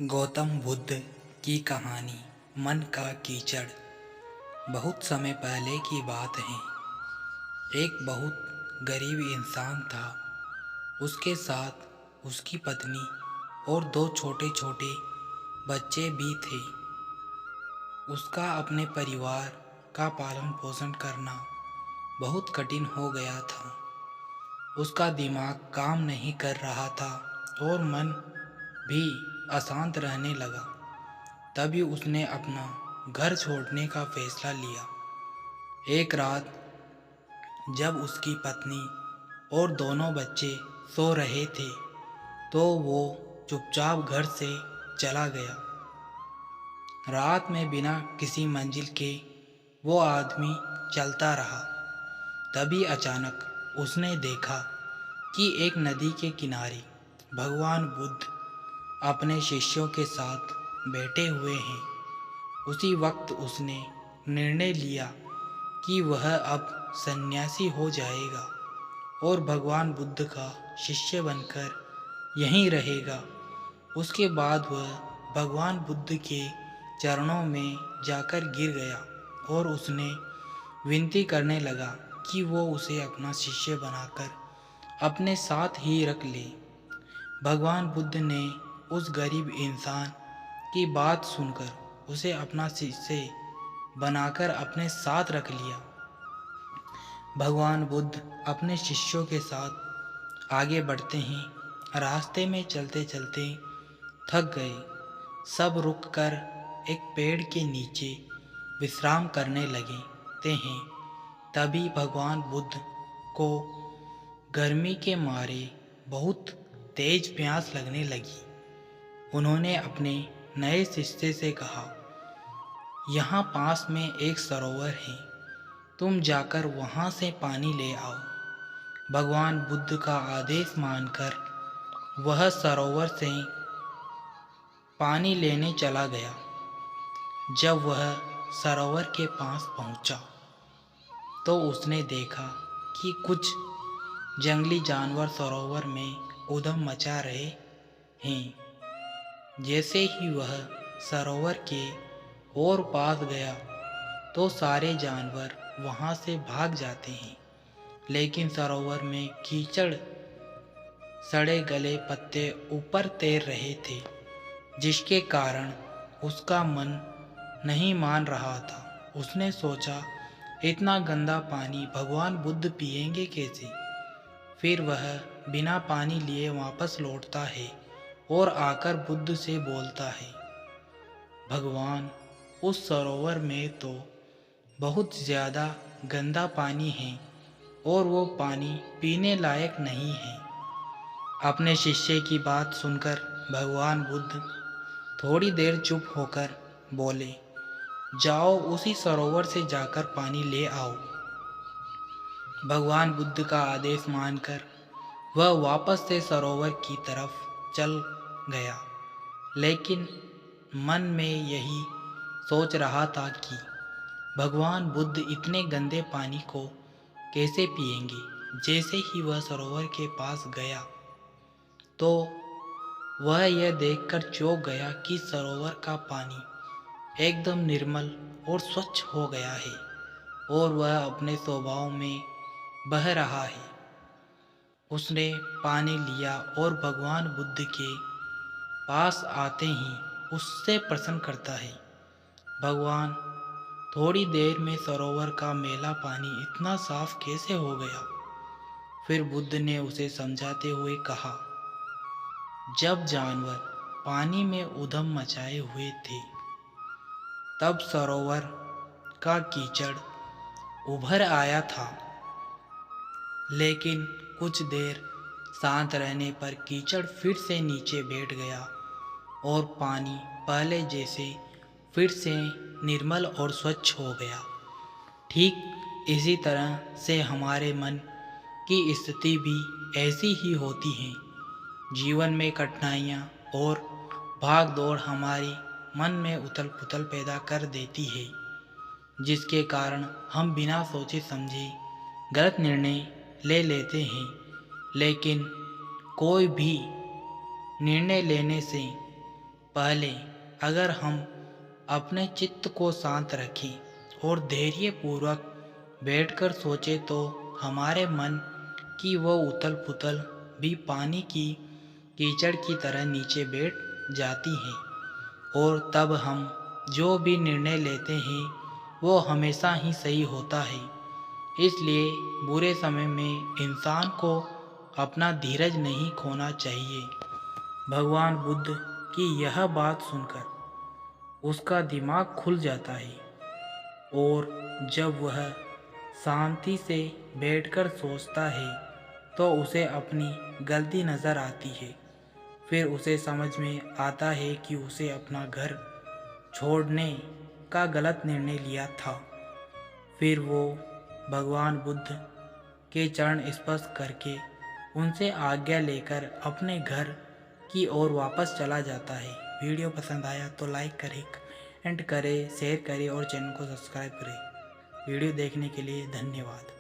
गौतम बुद्ध की कहानी मन का कीचड़। बहुत समय पहले की बात है। एक बहुत गरीब इंसान था। उसके साथ उसकी पत्नी और दो छोटे छोटे बच्चे भी थे। उसका अपने परिवार का पालन पोषण करना बहुत कठिन हो गया था। उसका दिमाग काम नहीं कर रहा था और मन भी अशांत रहने लगा। तभी उसने अपना घर छोड़ने का फैसला लिया। एक रात जब उसकी पत्नी और दोनों बच्चे सो रहे थे तो वो चुपचाप घर से चला गया। रात में बिना किसी मंजिल के वो आदमी चलता रहा। तभी अचानक उसने देखा कि एक नदी के किनारे भगवान बुद्ध अपने शिष्यों के साथ बैठे हुए हैं। उसी वक्त उसने निर्णय लिया कि वह अब सन्यासी हो जाएगा और भगवान बुद्ध का शिष्य बनकर यहीं रहेगा। उसके बाद वह भगवान बुद्ध के चरणों में जाकर गिर गया और उसने विनती करने लगा कि वो उसे अपना शिष्य बनाकर अपने साथ ही रख ले। भगवान बुद्ध ने उस गरीब इंसान की बात सुनकर उसे अपना शिष्य बनाकर अपने साथ रख लिया। भगवान बुद्ध अपने शिष्यों के साथ आगे बढ़ते हैं। रास्ते में चलते चलते थक गए। सब रुककर एक पेड़ के नीचे विश्राम करने लगे हैं। तभी भगवान बुद्ध को गर्मी के मारे बहुत तेज प्यास लगने लगी। उन्होंने अपने नए शिष्य से कहा, यहाँ पास में एक सरोवर है, तुम जाकर वहाँ से पानी ले आओ। भगवान बुद्ध का आदेश मानकर वह सरोवर से पानी लेने चला गया। जब वह सरोवर के पास पहुँचा तो उसने देखा कि कुछ जंगली जानवर सरोवर में ऊधम मचा रहे हैं। जैसे ही वह सरोवर के और पास गया तो सारे जानवर वहाँ से भाग जाते हैं। लेकिन सरोवर में कीचड़, सड़े गले पत्ते ऊपर तैर रहे थे, जिसके कारण उसका मन नहीं मान रहा था। उसने सोचा, इतना गंदा पानी भगवान बुद्ध पिएंगे कैसे? फिर वह बिना पानी लिए वापस लौटता है और आकर बुद्ध से बोलता है, भगवान, उस सरोवर में तो बहुत ज़्यादा गंदा पानी है और वो पानी पीने लायक नहीं है। अपने शिष्य की बात सुनकर भगवान बुद्ध थोड़ी देर चुप होकर बोले, जाओ उसी सरोवर से जाकर पानी ले आओ। भगवान बुद्ध का आदेश मानकर वह वापस से सरोवर की तरफ चल गया। लेकिन मन में यही सोच रहा था कि भगवान बुद्ध इतने गंदे पानी को कैसे पिएंगे। जैसे ही वह सरोवर के पास गया तो वह यह देखकर चौंक गया कि सरोवर का पानी एकदम निर्मल और स्वच्छ हो गया है और वह अपने स्वभाव में बह रहा है। उसने पानी लिया और भगवान बुद्ध के पास आते ही उससे प्रश्न करता है, भगवान, थोड़ी देर में सरोवर का मैला पानी इतना साफ कैसे हो गया? फिर बुद्ध ने उसे समझाते हुए कहा, जब जानवर पानी में ऊधम मचाए हुए थे तब सरोवर का कीचड़ उभर आया था। लेकिन कुछ देर शांत रहने पर कीचड़ फिर से नीचे बैठ गया और पानी पहले जैसे फिर से निर्मल और स्वच्छ हो गया। ठीक इसी तरह से हमारे मन की स्थिति भी ऐसी ही होती है। जीवन में कठिनाइयाँ और भाग दौड़ हमारी मन में उथल पुथल पैदा कर देती है, जिसके कारण हम बिना सोचे समझे गलत निर्णय ले लेते हैं। लेकिन कोई भी निर्णय लेने से पहले अगर हम अपने चित्त को शांत रखें और धैर्यपूर्वक बैठकर सोचें तो हमारे मन की वो उथल पुथल भी पानी की कीचड़ की तरह नीचे बैठ जाती है और तब हम जो भी निर्णय लेते हैं वो हमेशा ही सही होता है। इसलिए बुरे समय में इंसान को अपना धीरज नहीं खोना चाहिए। भगवान बुद्ध की यह बात सुनकर उसका दिमाग खुल जाता है और जब वह शांति से बैठकर सोचता है तो उसे अपनी गलती नज़र आती है। फिर उसे समझ में आता है कि उसे अपना घर छोड़ने का गलत निर्णय लिया था। फिर वो भगवान बुद्ध के चरण स्पर्श करके उनसे आज्ञा लेकर अपने घर की ओर वापस चला जाता है। वीडियो पसंद आया तो लाइक करें, कमेंट करें, शेयर करें और चैनल को सब्सक्राइब करें। वीडियो देखने के लिए धन्यवाद।